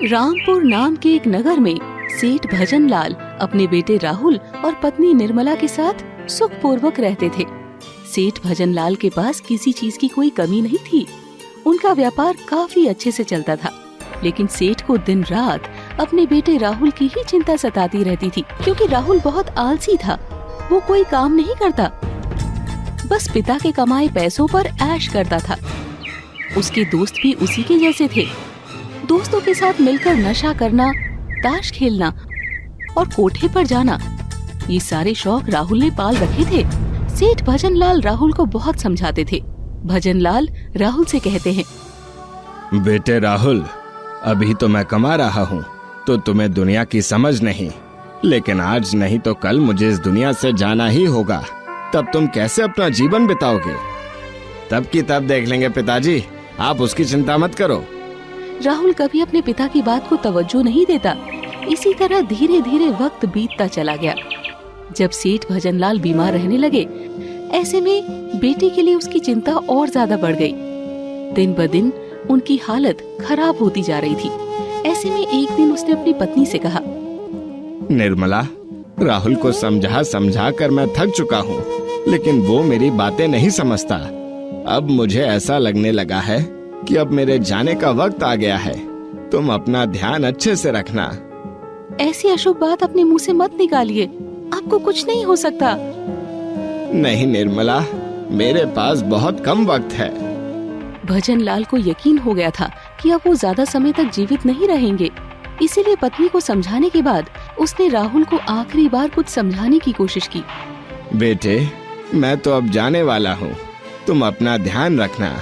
रामपुर नाम के एक नगर में सेठ भजनलाल अपने बेटे राहुल और पत्नी निर्मला के साथ सुखपूर्वक रहते थे। सेठ भजनलाल के पास किसी चीज की कोई कमी नहीं थी। उनका व्यापार काफी अच्छे से चलता था, लेकिन सेठ को दिन रात अपने बेटे राहुल की ही चिंता सताती रहती थी, क्योंकि राहुल बहुत आलसी था। वो कोई काम नहीं करता, बस पिता के कमाए पैसों पर ऐश करता था। उसके दोस्त भी उसी के जैसे थे। दोस्तों के साथ मिलकर नशा करना, ताश खेलना और कोठे पर जाना, ये सारे शौक राहुल ने पाल रखे थे। सेठ भजनलाल राहुल को बहुत समझाते थे। भजनलाल राहुल से कहते हैं, बेटे राहुल, अभी तो मैं कमा रहा हूँ तो तुम्हें दुनिया की समझ नहीं, लेकिन आज नहीं तो कल मुझे इस दुनिया से जाना ही होगा। तब तुम कैसे अपना जीवन बिताओगे? तब की तब देख लेंगे पिताजी, आप उसकी चिंता मत करो। राहुल कभी अपने पिता की बात को तवज्जो नहीं देता। इसी तरह धीरे धीरे वक्त बीतता चला गया। जब सेठ भजनलाल बीमार रहने लगे, ऐसे में बेटी के लिए उसकी चिंता और ज्यादा बढ़ गई। दिन ब दिन उनकी हालत खराब होती जा रही थी। ऐसे में एक दिन उसने अपनी पत्नी से कहा, निर्मला, राहुल को समझा समझा कर मैं थक चुका हूँ, लेकिन वो मेरी बातें नहीं समझता। अब मुझे ऐसा लगने लगा है कि अब मेरे जाने का वक्त आ गया है। तुम अपना ध्यान अच्छे से रखना। ऐसी अशुभ बात अपने मुंह से मत निकालिए, आपको कुछ नहीं हो सकता। नहीं निर्मला, मेरे पास बहुत कम वक्त है। भजनलाल को यकीन हो गया था कि अब वो ज्यादा समय तक जीवित नहीं रहेंगे। इसीलिए पत्नी को समझाने के बाद उसने राहुल को आखिरी बार कुछ समझाने की कोशिश की। बेटे, मैं तो अब जाने वाला हूँ, तुम अपना ध्यान रखना।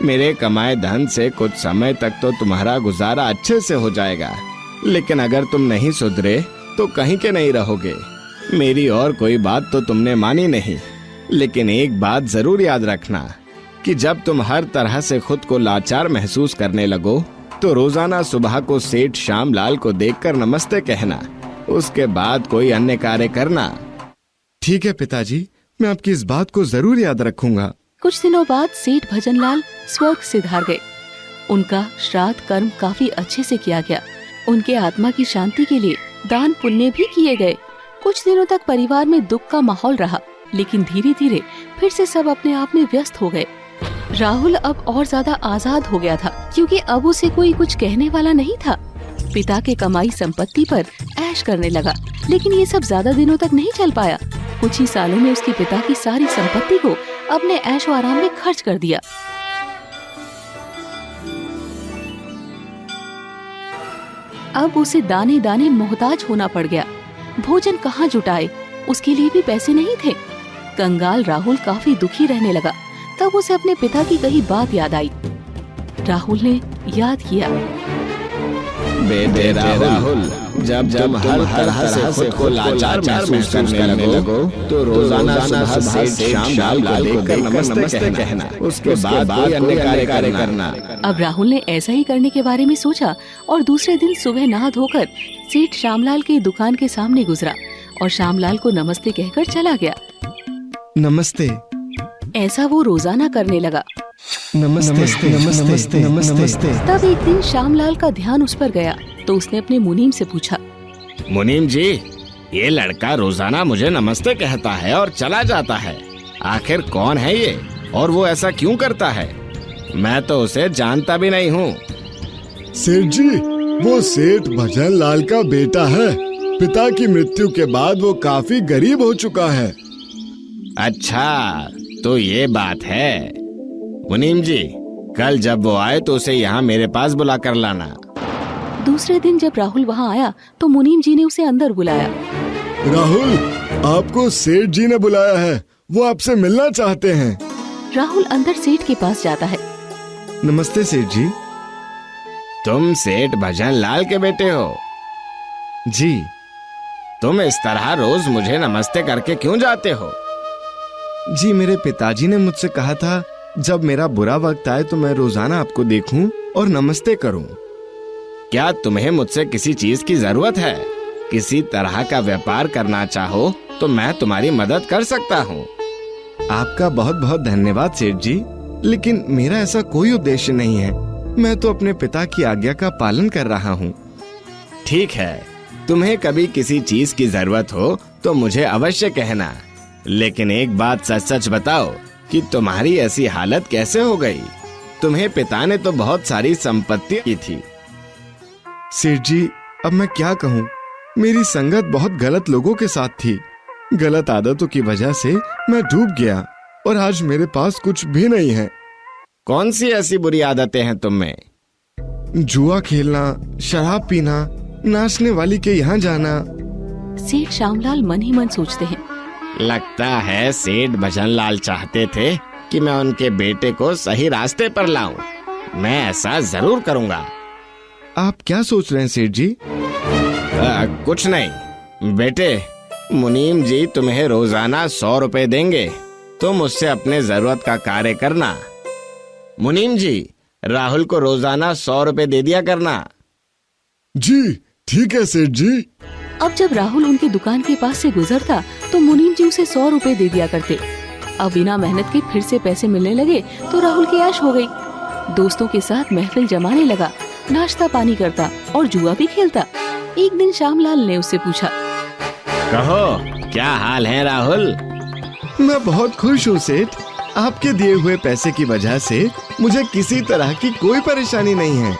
मेरे कमाए धन से कुछ समय तक तो तुम्हारा गुजारा अच्छे से हो जाएगा, लेकिन अगर तुम नहीं सुधरे तो कहीं के नहीं रहोगे। मेरी और कोई बात तो तुमने मानी नहीं, लेकिन एक बात जरूर याद रखना कि जब तुम हर तरह से खुद को लाचार महसूस करने लगो तो रोजाना सुबह को सेठ श्यामलाल को देखकर नमस्ते कहना। उसके बाद कोई अन्य कार्य करना। ठीक है पिताजी, मैं आपकी इस बात को जरूर याद रखूंगा। कुछ दिनों बाद सेठ भजनलाल स्वर्ग से धार गए। उनका श्राद्ध कर्म काफी अच्छे से किया गया। उनके आत्मा की शांति के लिए दान पुण्य भी किए गए। कुछ दिनों तक परिवार में दुख का माहौल रहा, लेकिन धीरे धीरे फिर से सब अपने आप में व्यस्त हो गए। राहुल अब और ज्यादा आजाद हो गया था, क्योंकि अब उसे कोई कुछ कहने वाला नहीं था। पिता के कमाई संपत्ति पर ऐश करने लगा, लेकिन ये सब ज्यादा दिनों तक नहीं चल पाया। कुछ ही सालों में उसके पिता की सारी संपत्ति को अपने ऐश व आराम में खर्च कर दिया। अब उसे दाने दाने मोहताज होना पड़ गया। भोजन कहाँ जुटाए, उसके लिए भी पैसे नहीं थे। कंगाल राहुल काफी दुखी रहने लगा। तब उसे अपने पिता की कही बात याद आई। राहुल ने याद किया, बेटे राहुल, जब जब हर तरह से खुद को लाचार महसूस करने लगो तो रोजाना सुबह सेठ श्यामलाल को देखकर नमस्ते कहना। उसके बाद कोई अन्य कार्य करना। अब राहुल ने ऐसा ही करने के बारे में सोचा और दूसरे दिन सुबह नहा धोकर सेठ श्यामलाल की दुकान के सामने गुजरा और श्यामलाल को नमस्ते कहकर चला गया। नमस्ते। ऐसा वो रोजाना करने लगा। नमस्ते नमस्ते नमस्ते नमस्ते। तब एक दिन श्यामलाल का ध्यान उस पर गया तो उसने अपने मुनीम से पूछा, मुनीम जी, ये लड़का रोजाना मुझे नमस्ते कहता है और चला जाता है। आखिर कौन है ये और वो ऐसा क्यों करता है? मैं तो उसे जानता भी नहीं हूँ। सेठ जी, वो सेठ भजनलाल का बेटा है। पिता की मृत्यु के बाद वो काफी गरीब हो चुका है। अच्छा, तो ये बात है। मुनीम जी, कल जब वो आए तो उसे यहाँ मेरे पास बुला कर लाना। दूसरे दिन जब राहुल वहाँ आया तो मुनीम जी ने उसे अंदर बुलाया। राहुल, आपको सेठ जी ने बुलाया है, वो आपसे मिलना चाहते हैं। राहुल अंदर सेठ के पास जाता है। नमस्ते सेठ जी। तुम सेठ भजनलाल के बेटे हो? जी। तुम इस तरह रोज मुझे नमस्ते करके क्यों जाते हो? जी, मेरे पिताजी ने मुझसे कहा था जब मेरा बुरा वक्त आए तो मैं रोजाना आपको देखूं और नमस्ते करूं। क्या तुम्हें मुझसे किसी चीज की जरूरत है? किसी तरह का व्यापार करना चाहो तो मैं तुम्हारी मदद कर सकता हूँ। आपका बहुत बहुत धन्यवाद सेठ जी, लेकिन मेरा ऐसा कोई उद्देश्य नहीं है। मैं तो अपने पिता की आज्ञा का पालन कर रहा हूँ। ठीक है, तुम्हें कभी किसी चीज की जरूरत हो तो मुझे अवश्य कहना, लेकिन एक बात सच सच बताओ कि तुम्हारी ऐसी हालत कैसे हो गई? तुम्हें पिता ने तो बहुत सारी संपत्ति की थी। सेठ जी, अब मैं क्या कहूँ, मेरी संगत बहुत गलत लोगों के साथ थी। गलत आदतों की वजह से मैं डूब गया और आज मेरे पास कुछ भी नहीं है। कौन सी ऐसी बुरी आदतें हैं तुम में? जुआ खेलना, शराब पीना, नाचने वाली के यहाँ जाना। सेठ श्यामलाल मन ही मन सोचते हैं। लगता है सेठ भजनलाल चाहते थे कि मैं उनके बेटे को सही रास्ते पर लाऊं। मैं ऐसा जरूर करूंगा। आप क्या सोच रहे हैं सेठ जी? कुछ नहीं बेटे, मुनीम जी तुम्हें रोजाना 100 रुपए देंगे। तुम उससे अपने जरूरत का कार्य करना। मुनीम जी, राहुल को रोजाना 100 रुपए दे दिया करना। जी ठीक है सेठ जी। अब जब राहुल उनकी दुकान के पास से गुजरता तो मुनीम जी उसे 100 रुपए दे दिया करते। अब बिना मेहनत के फिर से पैसे मिलने लगे तो राहुल की ऐश हो गई। दोस्तों के साथ महफिल जमाने लगा, नाश्ता पानी करता और जुआ भी खेलता। एक दिन श्यामलाल ने उससे पूछा, कहो क्या हाल है राहुल? मैं बहुत खुश हूँ सेठ। आपके दिए हुए पैसे की वजह से मुझे किसी तरह की कोई परेशानी नहीं है।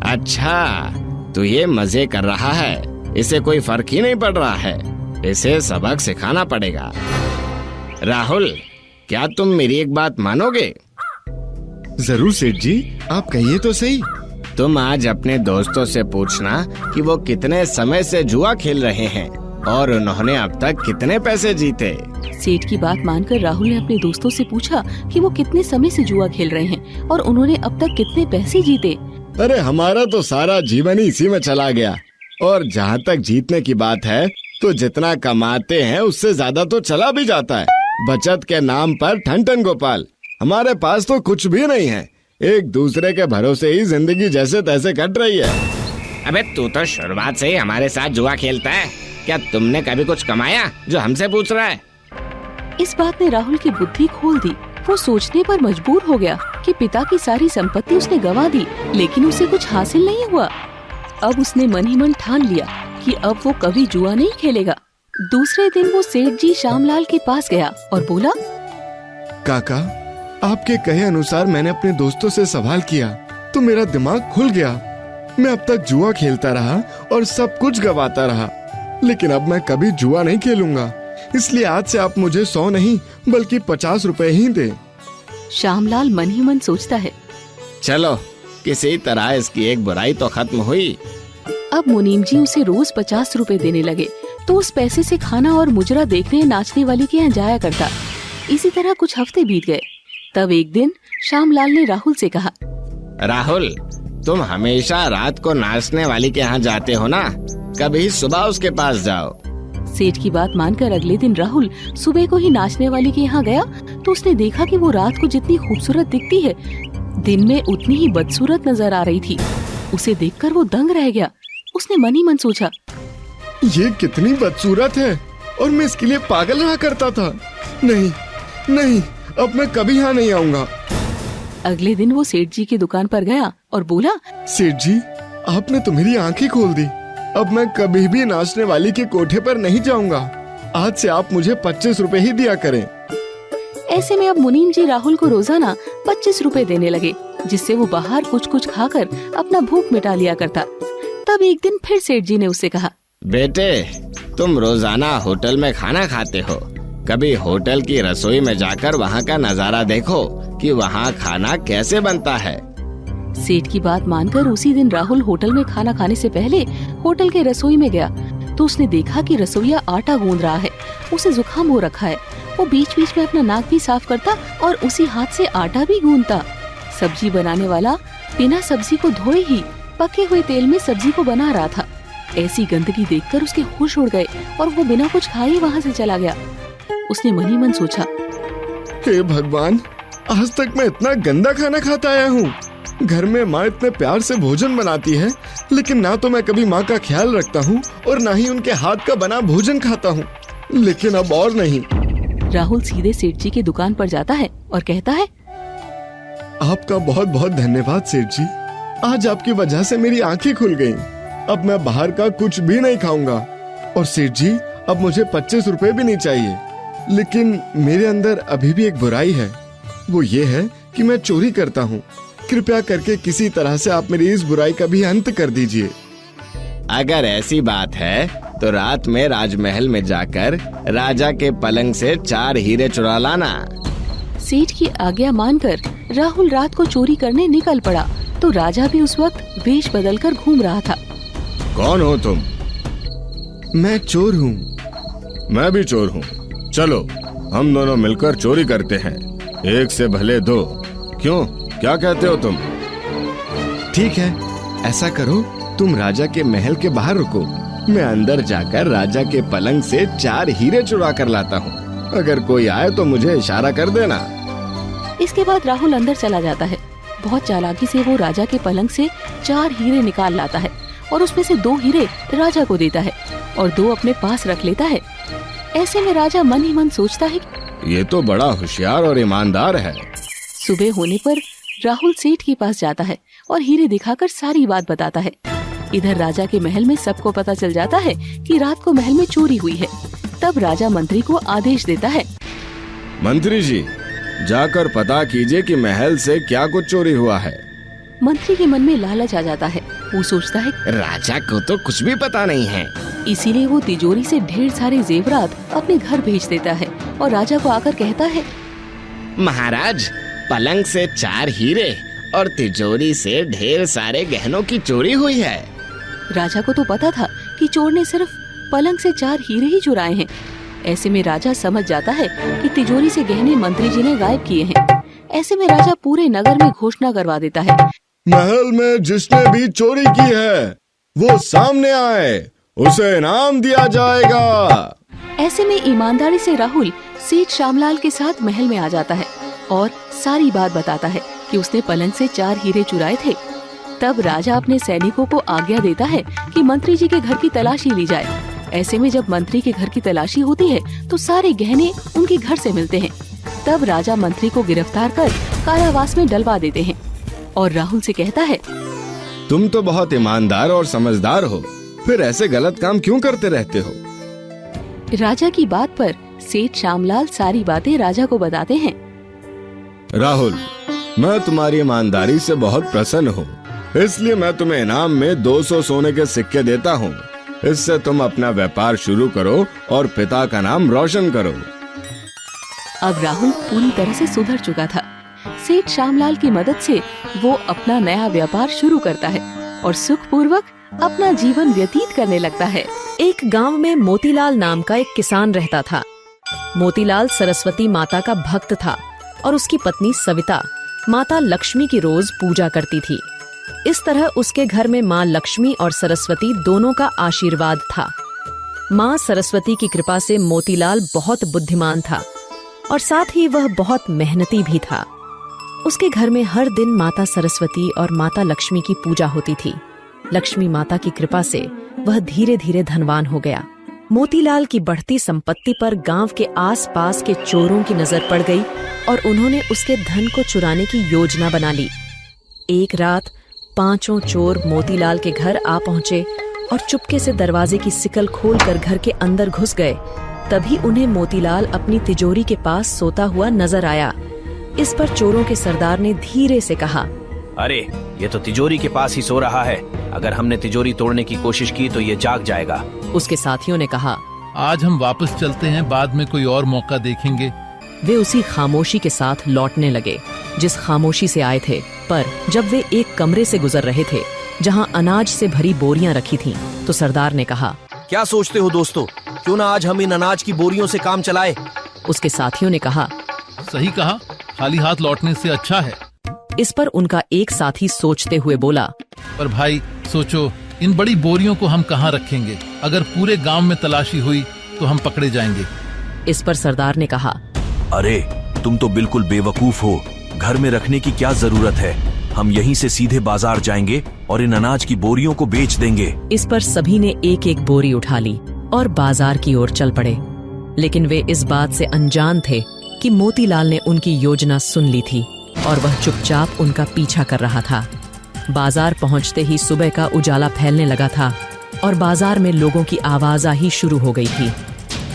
अच्छा, तो ये मजे कर रहा है, इसे कोई फर्क ही नहीं पड़ रहा है। इसे सबक सिखाना पड़ेगा। राहुल, क्या तुम मेरी एक बात मानोगे? जरूर सेठ जी, आप कहिए तो सही। तुम आज अपने दोस्तों से पूछना कि वो कितने समय से जुआ खेल रहे हैं और उन्होंने अब तक कितने पैसे जीते। सेठ की बात मानकर राहुल ने अपने दोस्तों से पूछा कि वो कितने समय से जुआ खेल रहे हैं और उन्होंने अब तक कितने पैसे जीते। अरे हमारा तो सारा जीवन ही इसी में चला गया, और जहाँ तक जीतने की बात है तो जितना कमाते हैं उससे ज्यादा तो चला भी जाता है। बचत के नाम पर ठन ठन गोपाल, हमारे पास तो कुछ भी नहीं है। एक दूसरे के भरोसे ही जिंदगी जैसे तैसे कट रही है। अबे तू तो शुरुआत से ही हमारे साथ जुआ खेलता है। क्या तुमने कभी कुछ कमाया जो हमसे पूछ रहा है? इस बात ने राहुल की बुद्धि खोल दी। वो सोचने पर मजबूर हो गया कि पिता की सारी संपत्ति उसने गंवा दी, लेकिन उसे कुछ हासिल नहीं हुआ। अब उसने मन ही मन ठान लिया कि अब वो कभी जुआ नहीं खेलेगा। दूसरे दिन वो सेठ जी श्यामलाल के पास गया और बोला, काका, आपके कहे अनुसार मैंने अपने दोस्तों से सवाल किया तो मेरा दिमाग खुल गया। मैं अब तक जुआ खेलता रहा और सब कुछ गवाता रहा, लेकिन अब मैं कभी जुआ नहीं खेलूंगा। इसलिए आज से आप मुझे 100 नहीं बल्कि 50 रुपए ही दें। श्यामलाल मन ही मन सोचता है, चलो किसी तरह इसकी एक बुराई तो खत्म हुई। अब मुनीम जी उसे रोज 50 रुपए देने लगे तो उस पैसे से खाना और मुजरा देखने नाचने वाली के यहाँ जाया करता। इसी तरह कुछ हफ्ते बीत गए। तब एक दिन श्यामलाल ने राहुल से कहा, राहुल, तुम हमेशा रात को नाचने वाली के यहाँ जाते हो ना, कभी सुबह उसके पास जाओ। सेठ की बात मानकर अगले दिन राहुल सुबह को ही नाचने वाली के यहाँ गया तो उसने देखा कि वो रात को जितनी खूबसूरत दिखती है, दिन में उतनी ही बदसूरत नजर आ रही थी। उसे देखकर वो दंग रह गया। उसने मन ही मन सोचा, ये कितनी बदसूरत है और मैं इसके लिए पागल रहा करता था। नहीं नहीं, अब मैं कभी यहाँ नहीं आऊंगा। अगले दिन वो सेठ जी की दुकान पर गया और बोला, सेठ जी, आपने तो मेरी आंखें खोल दी। अब मैं कभी भी नाचने वाली के कोठे पर नहीं जाऊंगा। आज से आप मुझे 25 रुपए ही दिया करें। ऐसे में अब मुनीम जी राहुल को रोजाना 25 रुपए देने लगे, जिससे वो बाहर कुछ कुछ खाकर अपना भूख मिटा लिया करता। तब एक दिन फिर सेठ जी ने उससे कहा, बेटे, तुम रोजाना होटल में खाना खाते हो, कभी होटल की रसोई में जाकर वहाँ का नजारा देखो कि वहाँ खाना कैसे बनता है। सेठ की बात मानकर उसी दिन राहुल होटल में खाना खाने से पहले होटल के रसोई में गया तो उसने देखा कि रसोइया आटा गूंद रहा है। उसे जुकाम हो रखा है। वो बीच बीच में अपना नाक भी साफ करता और उसी हाथ से आटा भी गूंदता। सब्जी बनाने वाला बिना सब्जी को धोए ही पके हुए तेल में सब्जी को बना रहा था। ऐसी गंदगी देखकर उसके होश उड़ गए और वो बिना कुछ खाए वहाँ से चला गया। उसने मन ही मन सोचा, हे भगवान, आज तक मैं इतना गंदा खाना खाता आया हूँ। घर में माँ इतने प्यार से भोजन बनाती है, लेकिन ना तो मैं कभी माँ का ख्याल रखता हूँ और ना ही उनके हाथ का बना भोजन खाता हूँ। लेकिन अब और नहीं। राहुल सीधे सेठ जी की दुकान पर जाता है और कहता है, आपका बहुत बहुत धन्यवाद सेठ जी। आज आपकी वजह से मेरी आंखें खुल गईं। अब मैं बाहर का कुछ भी नहीं खाऊंगा। और सेठ जी, अब मुझे 25 रुपए भी नहीं चाहिए। लेकिन मेरे अंदर अभी भी एक बुराई है। वो ये है कि मैं चोरी करता हूँ। कृपया करके किसी तरह से आप मेरी इस बुराई का भी अंत कर दीजिए। अगर ऐसी बात है तो रात में राजमहल में जाकर राजा के पलंग से 4 हीरे चुरा लाना। सेठ की आज्ञा मानकर राहुल रात को चोरी करने निकल पड़ा। तो राजा भी उस वक्त वेश बदलकर घूम रहा था। कौन हो तुम? मैं चोर हूँ। मैं भी चोर हूँ। चलो हम दोनों मिलकर चोरी करते हैं। एक से भले दो। क्यों, क्या कहते हो तुम? ठीक है, ऐसा करो, तुम राजा के महल के बाहर रुको। मैं अंदर जाकर राजा के पलंग से 4 हीरे चुरा कर लाता हूँ। अगर कोई आए तो मुझे इशारा कर देना। इसके बाद राहुल अंदर चला जाता है। बहुत चालाकी से वो राजा के पलंग से 4 हीरे निकाल लाता है और उसमें से 2 हीरे राजा को देता है और 2 अपने पास रख लेता है। ऐसे में राजा मन ही मन सोचता है कि ये तो बड़ा होशियार और ईमानदार है। सुबह होने पर राहुल सेठ के पास जाता है और हीरे दिखाकर सारी बात बताता है। इधर राजा के महल में सबको पता चल जाता है कि रात को महल में चोरी हुई है। तब राजा मंत्री को आदेश देता है, मंत्री जी, जाकर पता कीजिए कि महल से क्या कुछ चोरी हुआ है। मंत्री के मन में लालच आ जाता है। वो सोचता है राजा को तो कुछ भी पता नहीं है। इसीलिए वो तिजोरी से ढेर सारे जेवरात अपने घर भेज देता है और राजा को आकर कहता है, महाराज, पलंग से 4 हीरे और तिजोरी से ढेर सारे गहनों की चोरी हुई है। राजा को तो पता था कि चोर ने सिर्फ पलंग से 4 हीरे ही चुराए हैं। ऐसे में राजा समझ जाता है कि तिजोरी से गहने मंत्री जी ने गायब किए हैं। ऐसे में राजा पूरे नगर में घोषणा करवा देता है, महल में जिसने भी चोरी की है वो सामने आए, उसे इनाम दिया जाएगा। ऐसे में ईमानदारी से राहुल सेठ श्यामलाल के साथ महल में आ जाता है और सारी बात बताता है कि उसने पलंग से 4 हीरे चुराए थे। तब राजा अपने सैनिकों को आज्ञा देता है कि मंत्री जी के घर की तलाशी ली जाए। ऐसे में जब मंत्री के घर की तलाशी होती है तो सारे गहने उनके घर से मिलते हैं। तब राजा मंत्री को गिरफ्तार कर कारावास में डलवा देते हैं और राहुल से कहता है, तुम तो बहुत ईमानदार और समझदार हो, फिर ऐसे गलत काम क्यों करते रहते हो? राजा की बात पर सेठ श्यामलाल सारी बातें राजा को बताते हैं। राहुल, मैं तुम्हारी ईमानदारी से बहुत प्रसन्न हूँ, इसलिए मैं तुम्हें इनाम में 200 सोने के सिक्के देता हूँ। इससे तुम अपना व्यापार शुरू करो और पिता का नाम रोशन करो। अब राहुल पूरी तरह से सुधर चुका था। सेठ श्यामलाल की मदद से वो अपना नया व्यापार शुरू करता है और सुखपूर्वक अपना जीवन व्यतीत करने लगता है। एक गांव में मोतीलाल नाम का एक किसान रहता था। मोतीलाल सरस्वती माता का भक्त था और उसकी पत्नी सविता माता लक्ष्मी की रोज पूजा करती थी। इस तरह उसके घर में माँ लक्ष्मी और सरस्वती दोनों का आशीर्वाद था। माँ सरस्वती की कृपा से मोतीलाल बहुत बुद्धिमान था और साथ ही वह बहुत मेहनती भी था। उसके घर में हर दिन माता सरस्वती और माता लक्ष्मी की पूजा होती थी। लक्ष्मी माता की कृपा से वह धीरे धीरे धनवान हो गया। मोतीलाल की बढ़ती संपत्ति पर गांव के आसपास के चोरों की नजर पड़ गई और उन्होंने उसके धन को चुराने की योजना बना ली। एक रात 5 चोर मोतीलाल के घर आ पहुंचे और चुपके से दरवाजे की सिकल खोलकर घर के अंदर घुस गए। तभी उन्हें मोतीलाल अपनी तिजोरी के पास सोता हुआ नजर आया। इस पर चोरों के सरदार ने धीरे से कहा, अरे, ये तो तिजोरी के पास ही सो रहा है। अगर हमने तिजोरी तोड़ने की कोशिश की तो ये जाग जाएगा। उसके साथियों ने कहा, आज हम वापस चलते हैं, बाद में कोई और मौका देखेंगे। वे उसी खामोशी के साथ लौटने लगे जिस खामोशी से आए थे। पर जब वे एक कमरे से गुजर रहे थे जहां अनाज से भरी बोरियां रखी थीं, तो सरदार ने कहा, क्या सोचते हो दोस्तों, क्यों ना आज हम इन अनाज की बोरियों से काम चलाए। उसके साथियों ने कहा, सही कहा, खाली हाथ लौटने से अच्छा है। इस पर उनका एक साथी सोचते हुए बोला, पर भाई सोचो, इन बड़ी बोरियों को हम कहाँ रखेंगे? अगर पूरे गांव में तलाशी हुई तो हम पकड़े जाएंगे। इस पर सरदार ने कहा, अरे, तुम तो बिल्कुल बेवकूफ हो। घर में रखने की क्या जरूरत है? हम यहीं से सीधे बाजार जाएंगे और इन अनाज की बोरियों को बेच देंगे। इस पर सभी ने एक एक बोरी उठा ली और बाजार की ओर चल पड़े। लेकिन वे इस बात से अनजान थे कि मोतीलाल ने उनकी योजना सुन ली थी। और वह चुपचाप उनका पीछा कर रहा था। बाजार पहुंचते ही सुबह का उजाला फैलने लगा था और बाजार में लोगों की आवाजाही शुरू हो गई थी।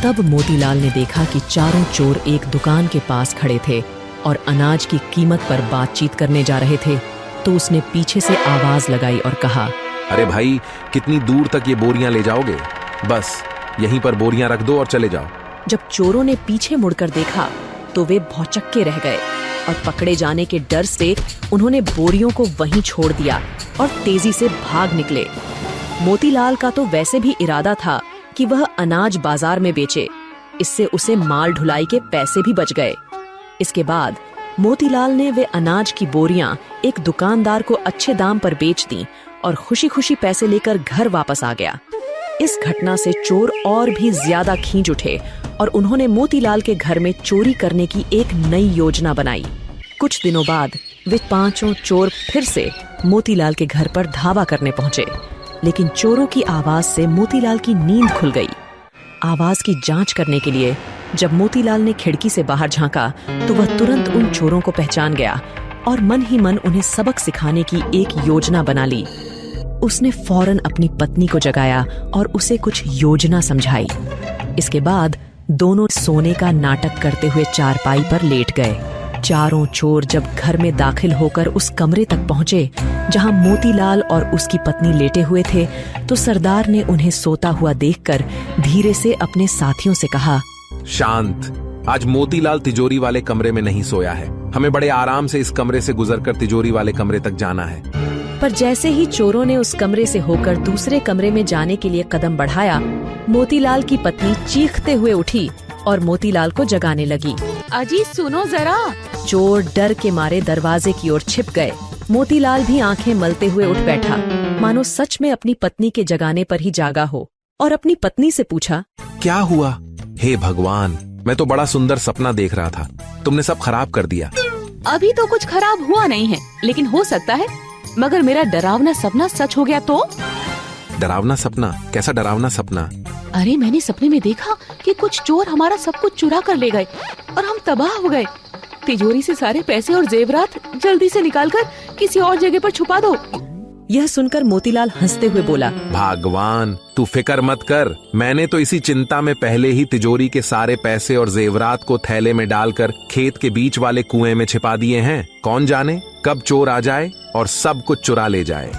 तब मोतीलाल ने देखा कि चारों चोर एक दुकान के पास खड़े थे और अनाज की कीमत पर बातचीत करने जा रहे थे। तो उसने पीछे से आवाज लगाई और कहा, अरे भाई, कितनी दूर तक ये बोरियां ले जाओगे? बस यहीं पर बोरियां रख दो और चले जाओ। जब चोरों ने पीछे मुड़कर देखा तो वे भौचक्के रह गए और पकड़े जाने के डर से उन्होंने बोरियों को वहीं छोड़ दिया और तेजी से भाग निकले। मोतीलाल का तो वैसे भी इरादा था कि वह अनाज बाजार में बेचे, इससे उसे माल ढुलाई के पैसे भी बच गए। इसके बाद मोतीलाल ने वे अनाज की बोरियां एक दुकानदार को अच्छे दाम पर बेच दी और खुशी खुशी पैसे लेकर घर वापस आ गया। इस घटना से चोर और भी ज्यादा खींच उठे और उन्होंने मोतीलाल के घर में चोरी करने की एक नई योजना बनाई। कुछ दिनों बाद वे पांचों चोर फिर से मोतीलाल के घर पर धावा करने पहुंचे, लेकिन चोरों की आवाज से मोतीलाल की नींद खुल गई। आवाज की जांच करने के लिए जब मोतीलाल ने खिड़की से बाहर झांका तो वह तुरंत उन चोरों को पहचान गया और मन ही मन उन्हें सबक सिखाने की एक योजना बना ली। उसने फौरन अपनी पत्नी को जगाया और उसे कुछ योजना समझाई। इसके बाद दोनों सोने का नाटक करते हुए चारपाई पर लेट गए। चारों चोर जब घर में दाखिल होकर उस कमरे तक पहुंचे जहां मोतीलाल और उसकी पत्नी लेटे हुए थे, तो सरदार ने उन्हें सोता हुआ देखकर धीरे से अपने साथियों से कहा, शांत, आज मोतीलाल तिजोरी वाले कमरे में नहीं सोया है। हमें बड़े आराम से इस कमरे से गुजरकर तिजोरी वाले कमरे तक जाना है। पर जैसे ही चोरों ने उस कमरे से होकर दूसरे कमरे में जाने के लिए कदम बढ़ाया, मोतीलाल की पत्नी चीखते हुए उठी और मोतीलाल को जगाने लगी। अजी सुनो जरा। चोर डर के मारे दरवाजे की ओर छिप गए। मोतीलाल भी आंखें मलते हुए उठ बैठा, मानो सच में अपनी पत्नी के जगाने पर ही जागा हो, और अपनी पत्नी से पूछा, क्या हुआ? हे भगवान, मैं तो बड़ा सुंदर सपना देख रहा था, तुमने सब खराब कर दिया। अभी तो कुछ खराब हुआ नहीं है, लेकिन हो सकता है मगर मेरा डरावना सपना सच हो गया तो? डरावना सपना? कैसा डरावना सपना? अरे मैंने सपने में देखा कि कुछ चोर हमारा सब कुछ चुरा कर ले गए और हम तबाह हो गए। तिजोरी से सारे पैसे और जेवरात जल्दी से निकालकर किसी और जगह पर छुपा दो। यह सुनकर मोतीलाल हंसते हुए बोला, भगवान, तू फिक्र मत कर, मैंने तो इसी चिंता में पहले ही तिजोरी के सारे पैसे और जेवरात को थैले में डालकर खेत के बीच वाले कुएं में छिपा दिए हैं। कौन जाने कब चोर आ जाए और सब कुछ चुरा ले जाए।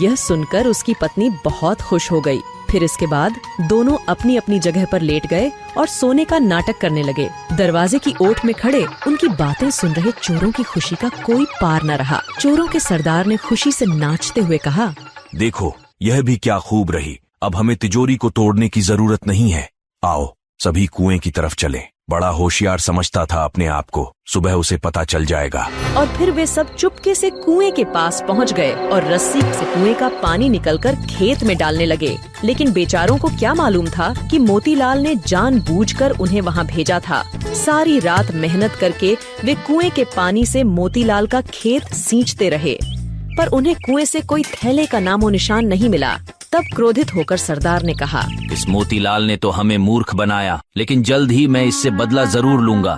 यह सुनकर उसकी पत्नी बहुत खुश हो गई। फिर इसके बाद दोनों अपनी अपनी जगह पर लेट गए और सोने का नाटक करने लगे। दरवाजे की ओट में खड़े उनकी बातें सुन रहे चोरों की खुशी का कोई पार न रहा। चोरों के सरदार ने खुशी से नाचते हुए कहा, देखो, यह भी क्या खूब रही। अब हमें तिजोरी को तोड़ने की जरूरत नहीं है। आओ सभी कुएं की तरफ चलें। बड़ा होशियार समझता था अपने आप को, सुबह उसे पता चल जाएगा। और फिर वे सब चुपके से कुएं के पास पहुंच गए और रस्सी से कुएं का पानी निकलकर खेत में डालने लगे। लेकिन बेचारों को क्या मालूम था कि मोतीलाल ने जानबूझकर उन्हें वहां भेजा था। सारी रात मेहनत करके वे कुएं के पानी से मोतीलाल का खेत सींचते रहे, पर उन्हें कुएं से कोई थैले का नामो निशान नहीं मिला। तब क्रोधित होकर सरदार ने कहा, इस मोतीलाल ने तो हमें मूर्ख बनाया, लेकिन जल्द ही मैं इससे बदला जरूर लूंगा।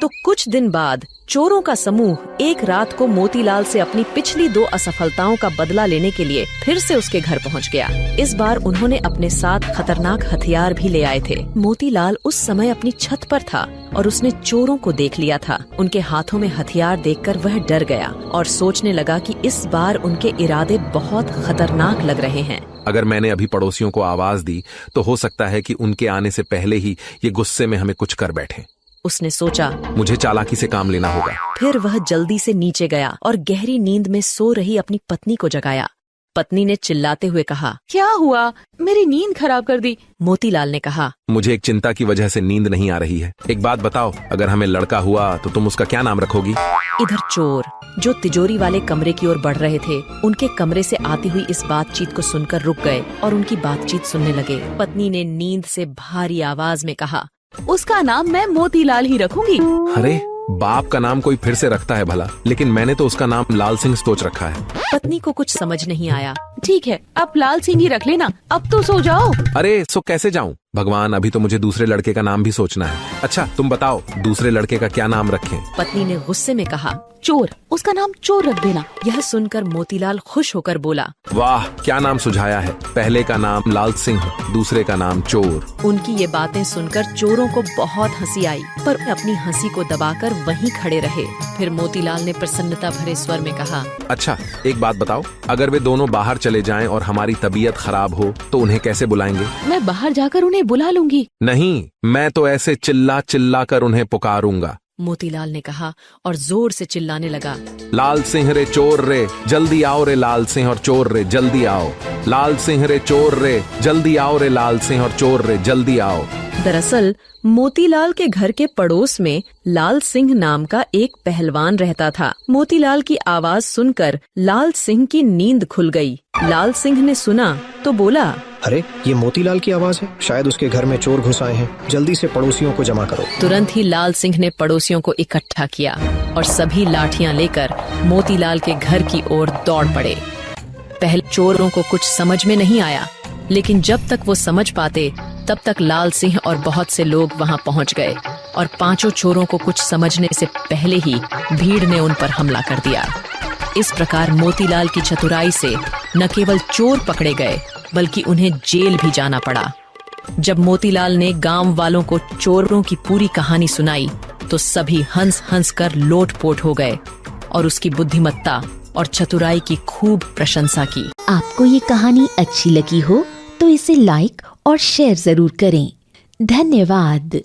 तो कुछ दिन बाद चोरों का समूह एक रात को मोतीलाल से अपनी पिछली 2 असफलताओं का बदला लेने के लिए फिर से उसके घर पहुंच गया। इस बार उन्होंने अपने साथ खतरनाक हथियार भी ले आए थे। मोतीलाल उस समय अपनी छत पर था और उसने चोरों को देख लिया था। उनके हाथों में हथियार देखकर वह डर गया और सोचने लगा कि इस बार उनके इरादे बहुत खतरनाक लग रहे हैं। अगर मैंने अभी पड़ोसियों को आवाज दी तो हो सकता है कि उनके आने से पहले ही ये गुस्से में हमें कुछ कर बैठे। उसने सोचा, मुझे चालाकी से काम लेना होगा। फिर वह जल्दी से नीचे गया और गहरी नींद में सो रही अपनी पत्नी को जगाया। पत्नी ने चिल्लाते हुए कहा, क्या हुआ? मेरी नींद खराब कर दी। मोतीलाल ने कहा, मुझे एक चिंता की वजह से नींद नहीं आ रही है। एक बात बताओ, अगर हमें लड़का हुआ तो तुम उसका क्या नाम रखोगी? इधर चोर जो तिजोरी वाले कमरे की ओर बढ़ रहे थे, उनके कमरे से आती हुई इस बातचीत को सुनकर रुक गए और उनकी बातचीत सुनने लगे। पत्नी ने नींद से भारी आवाज में कहा, उसका नाम मैं मोतीलाल ही रखूंगी। अरे बाप का नाम कोई फिर से रखता है भला, लेकिन मैंने तो उसका नाम लाल सिंह सोच रखा है। पत्नी को कुछ समझ नहीं आया। ठीक है, अब लाल सिंह ही रख लेना। अब तो सो जाओ। अरे सो कैसे जाऊं? भगवान, अभी तो मुझे दूसरे लड़के का नाम भी सोचना है। अच्छा तुम बताओ, दूसरे लड़के का क्या नाम रखें? पत्नी ने गुस्से में कहा। चोर, उसका नाम चोर रख देना। यह सुनकर मोतीलाल खुश होकर बोला। वाह, क्या नाम सुझाया है। पहले का नाम लाल सिंह, दूसरे का नाम चोर। उनकी ये बातें सुनकर चोरों को बहुत हंसी आई, पर अपनी हंसी को दबाकर वहीं खड़े रहे। फिर मोतीलाल ने प्रसन्नता भरे स्वर में कहा, अच्छा एक बात बताओ, अगर वे दोनों बाहर चले जाएं और हमारी तबीयत खराब हो तो उन्हें कैसे बुलाएंगे? मैं बाहर जाकर उन्हें बुला लूंगी। नहीं, मैं तो ऐसे चिल्ला चिल्ला कर उन्हें पुकारूंगा। मोतीलाल ने कहा और जोर से चिल्लाने लगा। लाल सिंह रे चोर रे, जल्दी आओ रे लाल सिंह और चोर रे, जल्दी आओ। लाल सिंह रे चोर रे, जल्दी आओ रे लाल सिंह और चोर रे, जल्दी आओ। दरअसल मोतीलाल के घर के पड़ोस में लाल सिंह नाम का एक पहलवान रहता था। मोतीलाल की आवाज सुनकर लाल सिंह की नींद खुल गई। लाल सिंह ने सुना तो बोला, अरे ये मोतीलाल की आवाज है, शायद उसके घर में चोर घुस आए हैं। जल्दी से पड़ोसियों को जमा करो। तुरंत ही लाल सिंह ने पड़ोसियों को इकट्ठा किया और सभी लाठियां लेकर मोतीलाल के घर की ओर दौड़ पड़े। पहले चोरों को कुछ समझ में नहीं आया, लेकिन जब तक वो समझ पाते तब तक लाल सिंह और बहुत से लोग वहां पहुंच गए और पांचों चोरों को कुछ समझने से पहले ही भीड़ ने उन पर हमला कर दिया। इस प्रकार मोतीलाल की चतुराई से न केवल चोर पकड़े गए बल्कि उन्हें जेल भी जाना पड़ा। जब मोतीलाल ने गांव वालों को चोरों की पूरी कहानी सुनाई तो सभी हंस हंस कर लोटपोट हो गए और उसकी बुद्धिमत्ता और चतुराई की खूब प्रशंसा की। आपको ये कहानी अच्छी लगी हो तो इसे लाइक और शेयर जरूर करें। धन्यवाद।